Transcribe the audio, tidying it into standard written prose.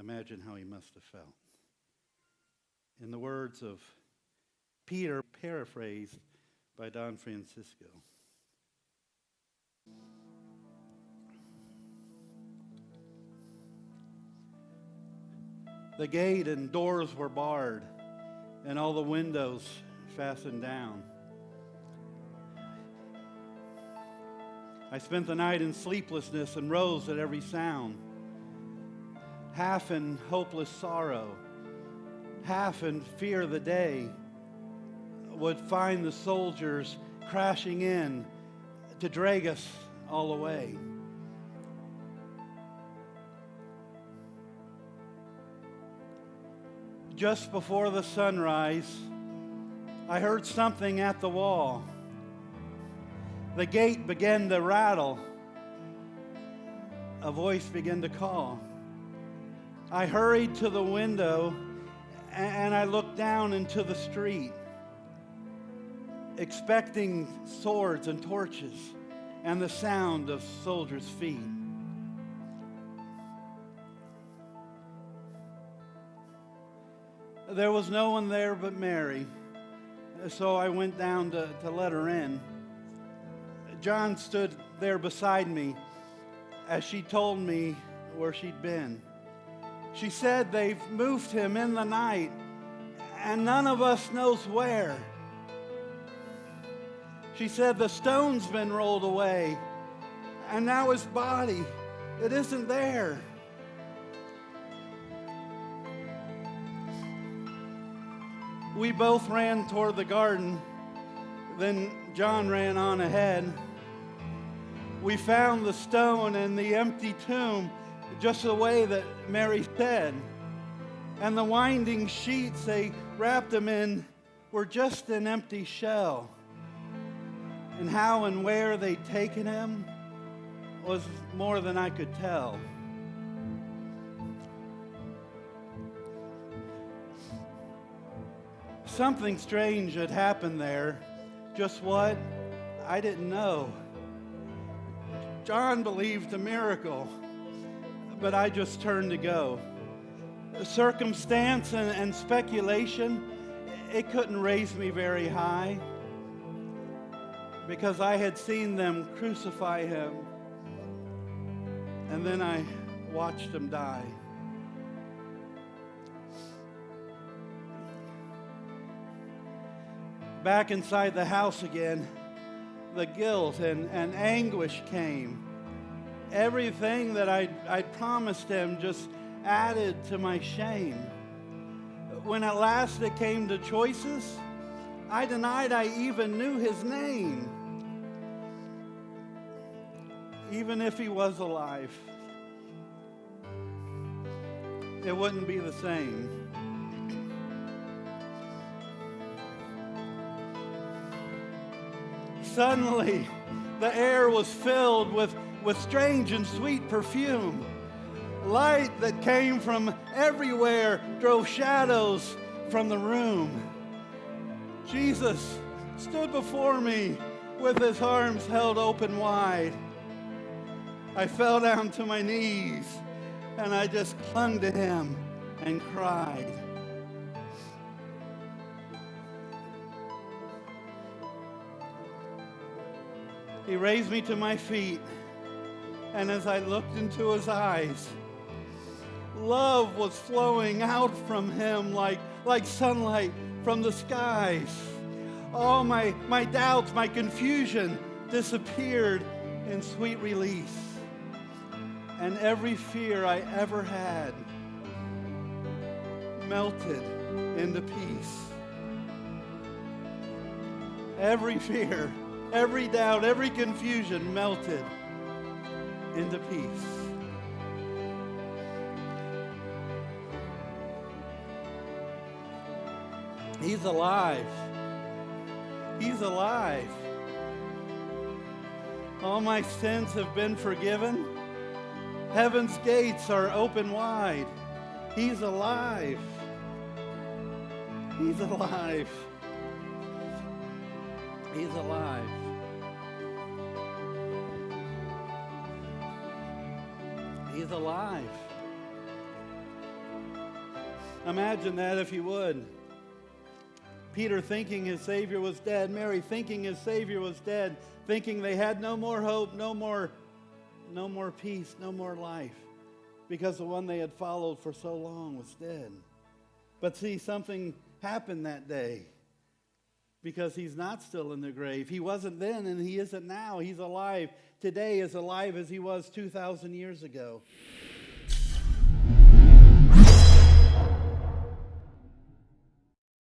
Imagine how he must have felt. In the words of Peter, paraphrased by Don Francisco. The gate and doors were barred, and all the windows fastened down. I spent the night in sleeplessness and rose at every sound, half in hopeless sorrow, half in fear the day would find the soldiers crashing in to drag us all away. Just before the sunrise, I heard something at the wall. The gate began to rattle. A voice began to call. I hurried to the window and I looked down into the street, expecting swords and torches and the sound of soldiers' feet. There was no one there but Mary, so I went down to let her in. John stood there beside me as she told me where she'd been. She said they've moved him in the night, and none of us knows where. She said the stone's been rolled away, and now his body, it isn't there. We both ran toward the garden. Then John ran on ahead. We found the stone and the empty tomb just the way that Mary said. And the winding sheets they wrapped him in were just an empty shell. And how and where they'd taken him was more than I could tell. Something strange had happened there. Just what? I didn't know. John believed a miracle, but I just turned to go. Circumstance and speculation, it couldn't raise me very high, because I had seen them crucify him, and then I watched him die. Back inside the house again, the guilt and anguish came. Everything that I'd promised him just added to my shame. When at last it came to choices, I denied I even knew his name. Even if he was alive, it wouldn't be the same. Suddenly, the air was filled with strange and sweet perfume. Light that came from everywhere drove shadows from the room. Jesus stood before me with his arms held open wide. I fell down to my knees and I just clung to him and cried. He raised me to my feet, and as I looked into his eyes, love was flowing out from him like sunlight from the skies. All my doubts, my confusion disappeared in sweet release. And every fear I ever had melted into peace. Every fear, every doubt, every confusion melted into peace. He's alive. He's alive. All my sins have been forgiven. Heaven's gates are open wide. He's alive. He's alive. He's alive. He's alive. Imagine that if you would. Peter thinking his Savior was dead. Mary thinking his Savior was dead. Thinking they had no more hope, no more peace, no more life. Because the one they had followed for so long was dead. But see, something happened that day. Because he's not still in the grave. He wasn't then and he isn't now. He's alive today, as alive as he was 2,000 years ago.